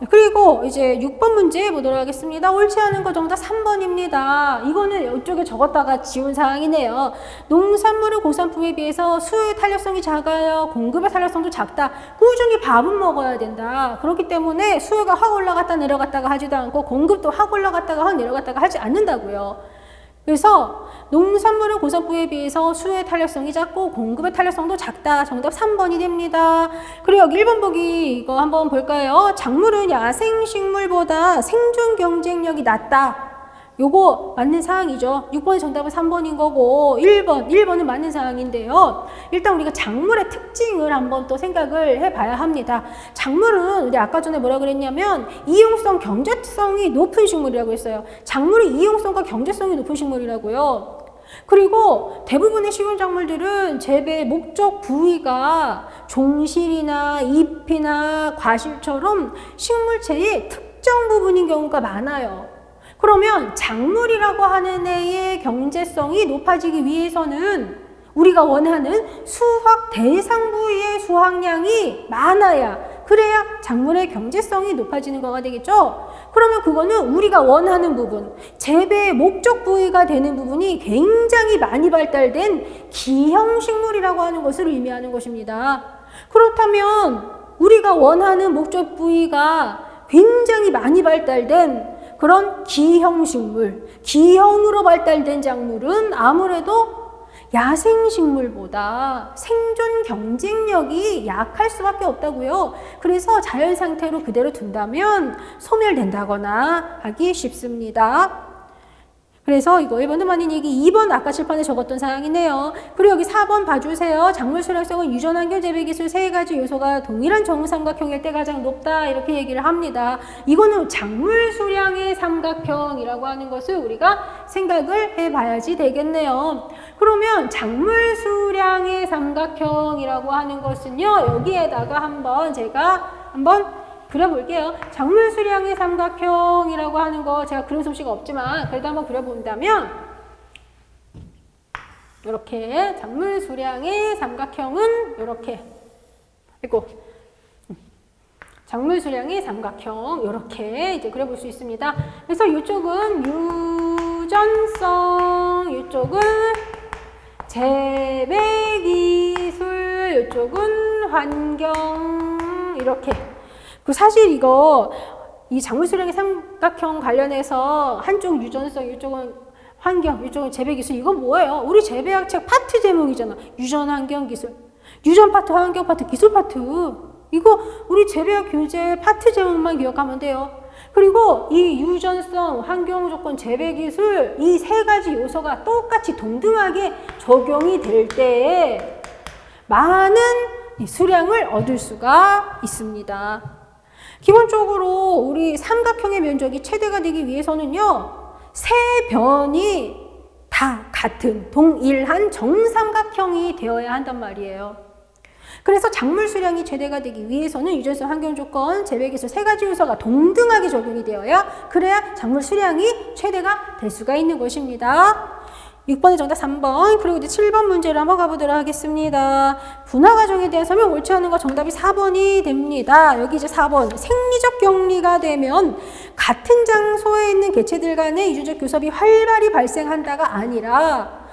그리고 이제 6번 문제 보도록 하겠습니다. 옳지 않은 거 정답 3번입니다. 이거는 이쪽에 적었다가 지운 사항이네요. 농산물은 공산품에 비해서 수요의 탄력성이 작아요. 공급의 탄력성도 작다. 꾸준히 밥은 먹어야 된다. 그렇기 때문에 수요가 확 올라갔다 내려갔다가 하지도 않고 공급도 확 올라갔다가 확 내려갔다가 하지 않는다고요. 그래서 농산물은 공산품에 비해서 수요의 탄력성이 작고 공급의 탄력성도 작다. 정답 3번이 됩니다. 그리고 여기 1번 보기 이거 한번 볼까요? 작물은 야생식물보다 생존 경쟁력이 낮다. 요거 맞는 사항이죠. 6번의 정답은 3번인 거고 1번은 맞는 사항인데요. 일단 우리가 작물의 특징을 한번 또 생각을 해봐야 합니다. 작물은 우리 아까 전에 뭐라 그랬냐면 이용성, 경제성이 높은 식물이라고 했어요. 작물이 이용성과 경제성이 높은 식물이라고요. 그리고 대부분의 식용작물들은 재배 목적 부위가 종실이나 잎이나 과실처럼 식물체의 특정 부분인 경우가 많아요. 그러면 작물이라고 하는 애의 경제성이 높아지기 위해서는 우리가 원하는 수확 대상 부위의 수확량이 많아야, 그래야 작물의 경제성이 높아지는 거가 되겠죠. 그러면 그거는 우리가 원하는 부분, 재배의 목적 부위가 되는 부분이 굉장히 많이 발달된 기형식물이라고 하는 것을 의미하는 것입니다. 그렇다면 우리가 원하는 목적 부위가 굉장히 많이 발달된 그런 기형식물, 기형으로 발달된 작물은 아무래도 야생식물보다 생존 경쟁력이 약할 수밖에 없다고요. 그래서 자연 상태로 그대로 둔다면 소멸된다거나 하기 쉽습니다. 그래서 이거 1번은 맞는 얘기, 2번 아까 칠판에 적었던 사항이네요. 그리고 여기 4번 봐주세요. 작물 수량성은 유전 환경 재배 기술 세 가지 요소가 동일한 정삼각형일 때 가장 높다, 이렇게 얘기를 합니다. 이거는 작물 수량의 삼각형이라고 하는 것을 우리가 생각을 해봐야지 되겠네요. 그러면 작물 수량의 삼각형이라고 하는 것은요, 여기에다가 제가 한번 그려볼게요. 작물 수량의 삼각형이라고 하는 거 제가 그림 솜씨가 없지만 그래도 한번 그려본다면 이렇게 작물 수량의 삼각형은 이렇게, 그리고 작물 수량의 삼각형 이렇게 이제 그려볼 수 있습니다. 그래서 이쪽은 유전성, 이쪽은 재배기술, 이쪽은 환경, 이렇게. 사실 이 작물 수량의 삼각형 관련해서 한쪽 유전성, 이쪽은 환경, 이쪽은 재배기술, 이건 뭐예요? 우리 재배학책 파트 제목이잖아. 유전 환경 기술. 유전 파트, 환경 파트, 기술 파트. 이거 우리 재배학 교재 파트 제목만 기억하면 돼요. 그리고 이 유전성, 환경 조건, 재배기술, 이 세 가지 요소가 똑같이 동등하게 적용이 될 때에 많은 수량을 얻을 수가 있습니다. 기본적으로 우리 삼각형의 면적이 최대가 되기 위해서는요, 세 변이 다 같은 동일한 정삼각형이 되어야 한단 말이에요. 그래서 작물 수량이 최대가 되기 위해서는 유전성, 환경 조건, 재배기술 세 가지 요소가 동등하게 적용이 되어야, 그래야 작물 수량이 최대가 될 수가 있는 것입니다. 6번의 정답 3번, 그리고 이제 7번 문제를 한번 가보도록 하겠습니다. 분화 과정에 대한 설명 옳지 않은 거 정답이 4번이 됩니다. 여기 이제 4번, 생리적 격리가 되면 같은 장소에 있는 개체들 간의 유전적 교섭이 활발히 발생한다가 아니라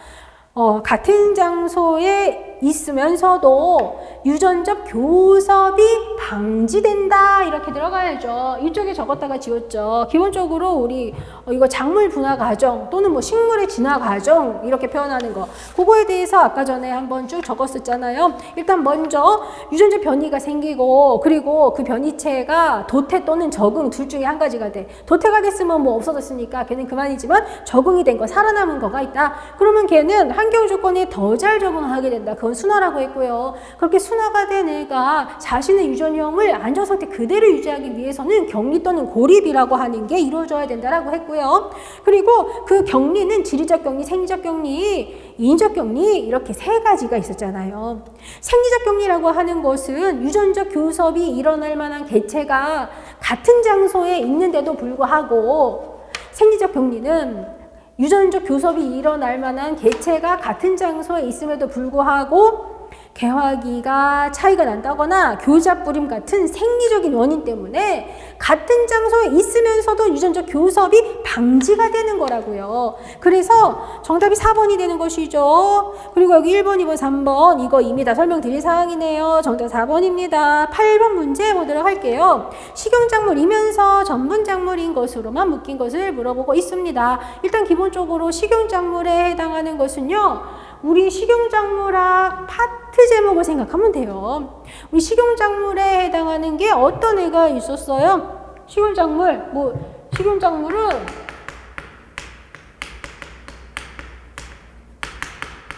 같은 장소에 있으면서도 유전적 교섭이 방지된다, 이렇게 들어가야죠. 이쪽에 적었다가 지웠죠. 기본적으로 우리 이거 작물 분화 과정 또는 뭐 식물의 진화 과정 이렇게 표현하는 거, 그거에 대해서 아까 전에 한번 쭉 적었었잖아요. 일단 먼저 유전적 변이가 생기고, 그리고 그 변이체가 도태 또는 적응 둘 중에 한 가지가 돼. 도태가 됐으면 뭐 없어졌으니까 걔는 그만이지만, 적응이 된 거, 살아남은 거가 있다. 그러면 걔는 환경 조건에 더 잘 적응하게 된다. 그건 순화라고 했고요. 그렇게 순화가 된 애가 자신의 유전형을 안전 상태 그대로 유지하기 위해서는 격리 또는 고립이라고 하는 게 이루어져야 된다라고 했고요. 그리고 그 격리는 지리적 격리, 생리적 격리, 인적 격리, 이렇게 세 가지가 있었잖아요. 생리적 격리라고 하는 것은 유전적 교섭이 일어날 만한 개체가 같은 장소에 있는데도 불구하고, 생리적 격리는 유전적 교섭이 일어날 만한 개체가 같은 장소에 있음에도 불구하고 개화기가 차이가 난다거나 교잡 불임 같은 생리적인 원인 때문에 같은 장소에 있으면서도 유전적 교섭이 방지가 되는 거라고요. 그래서 정답이 4번이 되는 것이죠. 그리고 여기 1번, 2번, 3번 이거 이미 다 설명드린 사항이네요. 정답 4번입니다. 8번 문제 보도록 할게요. 식용작물이면서 전분작물인 것으로만 묶인 것을 물어보고 있습니다. 일단 기본적으로 식용작물에 해당하는 것은요, 우리 식용작물학 파트 제목을 생각하면 돼요. 우리 식용작물에 해당하는 게 어떤 애가 있었어요? 식용작물은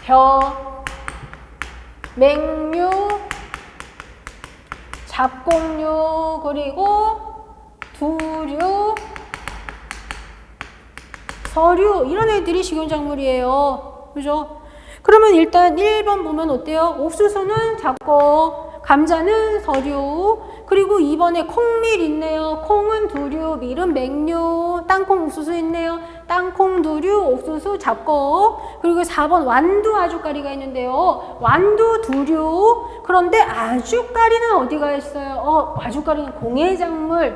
벼, 맹류, 잡곡류, 그리고 두류, 서류, 이런 애들이 식용작물이에요. 그죠? 그러면 일단 1번 보면 어때요? 옥수수는 잡곡, 감자는 서류, 그리고 2번에 콩밀 있네요. 콩은 두류, 밀은 맹류, 땅콩, 옥수수 있네요. 땅콩, 두류, 옥수수, 잡곡. 그리고 4번 완두, 아주까리가 있는데요. 완두, 두류. 그런데 아주까리는 어디가 있어요? 아주까리는 공예작물에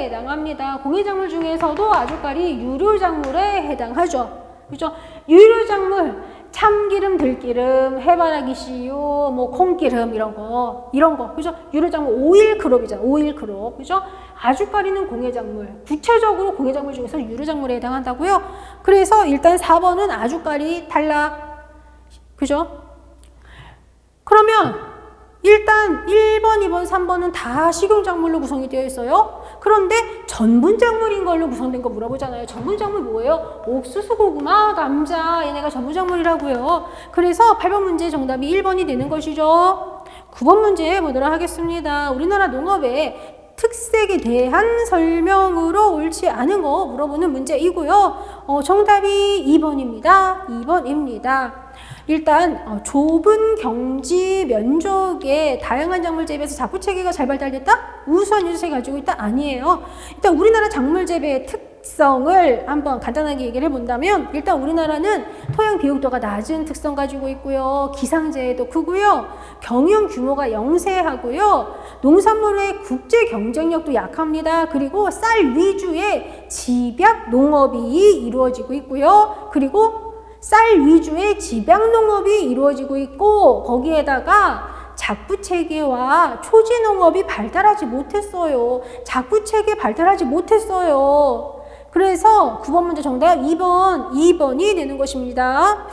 해당합니다. 공예작물 중에서도 아주까리 유료작물에 해당하죠. 그죠? 유료작물, 참기름, 들기름, 해바라기 씨유, 뭐 콩기름 이런 거, 그죠? 유료작물 오일크롭이잖아. 오일크롭, 그죠? 아주까리는 공예작물, 구체적으로 공예작물 중에서 유료작물에 해당한다고요. 그래서 일단 4번은 아주까리 탈락, 그죠? 그러면 일단 1번, 2번, 3번은 다 식용작물로 구성이 되어 있어요. 그런데 전분작물인 걸로 구성된 거 물어보잖아요. 전분작물 뭐예요? 옥수수, 고구마, 감자, 얘네가 전분작물이라고요. 그래서 8번 문제 정답이 1번이 되는 것이죠. 9번 문제 보도록 하겠습니다. 우리나라 농업의 특색에 대한 설명으로 옳지 않은 거 물어보는 문제이고요. 정답이 2번입니다. 2번입니다. 일단 좁은 경지 면적에 다양한 작물 재배에서 작부 체계가 잘 발달됐다? 우수한 유전자를 가지고 있다? 아니에요. 일단 우리나라 작물 재배의 특성을 한번 간단하게 얘기를 해본다면, 일단 우리나라는 토양 비옥도가 낮은 특성 가지고 있고요. 기상재해도 크고요. 경영 규모가 영세하고요. 농산물의 국제 경쟁력도 약합니다. 그리고 쌀 위주의 집약 농업이 이루어지고 있고요. 그리고 쌀 위주의 집약농업이 이루어지고 있고, 거기에다가 작부체계와 초지농업이 발달하지 못했어요. 작부체계 발달하지 못했어요. 그래서 9번 문제 정답 2번이 되는 것입니다.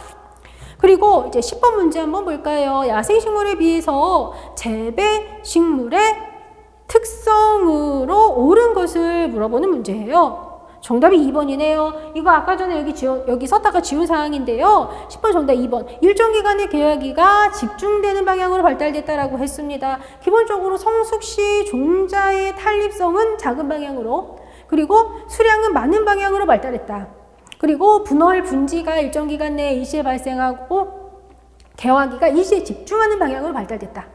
그리고 이제 10번 문제 한번 볼까요? 야생식물에 비해서 재배식물의 특성으로 옳은 것을 물어보는 문제예요. 정답이 2번이네요. 이거 아까 전에 여기 썼다가 지운 사항인데요. 10번 정답 2번. 일정 기간의 개화기가 집중되는 방향으로 발달됐다라고 했습니다. 기본적으로 성숙시 종자의 탄립성은 작은 방향으로, 그리고 수량은 많은 방향으로 발달했다. 그리고 분월, 분지가 일정 기간 내에 일시에 발생하고 개화기가 일시에 집중하는 방향으로 발달됐다.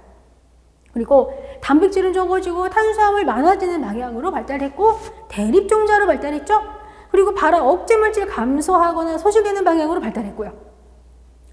그리고 단백질은 적어지고 탄수화물 많아지는 방향으로 발달했고, 대립종자로 발달했죠. 그리고 발화 억제 물질 감소하거나 소실되는 방향으로 발달했고요.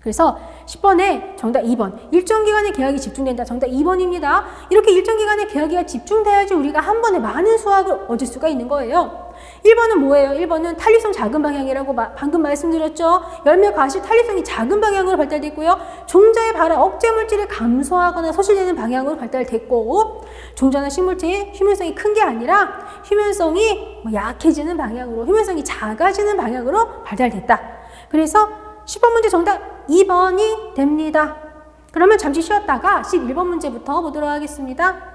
그래서 10번에 정답 2번. 일정 기간의 개화기 집중된다. 정답 2번입니다. 이렇게 일정 기간의 개화기가 집중돼야지 우리가 한 번에 많은 수확을 얻을 수가 있는 거예요. 1번은 뭐예요? 1번은 탄립성 작은 방향이라고 방금 말씀드렸죠. 열매, 과실 탄립성이 작은 방향으로 발달됐고요. 종자의 발화 억제 물질을 감소하거나 소실되는 방향으로 발달됐고, 종자나 식물체의 휴면성이 큰 게 아니라 휴면성이 약해지는 방향으로, 휴면성이 작아지는 방향으로 발달됐다. 그래서 10번 문제 정답 2번이 됩니다. 그러면 잠시 쉬었다가 11번 문제부터 보도록 하겠습니다.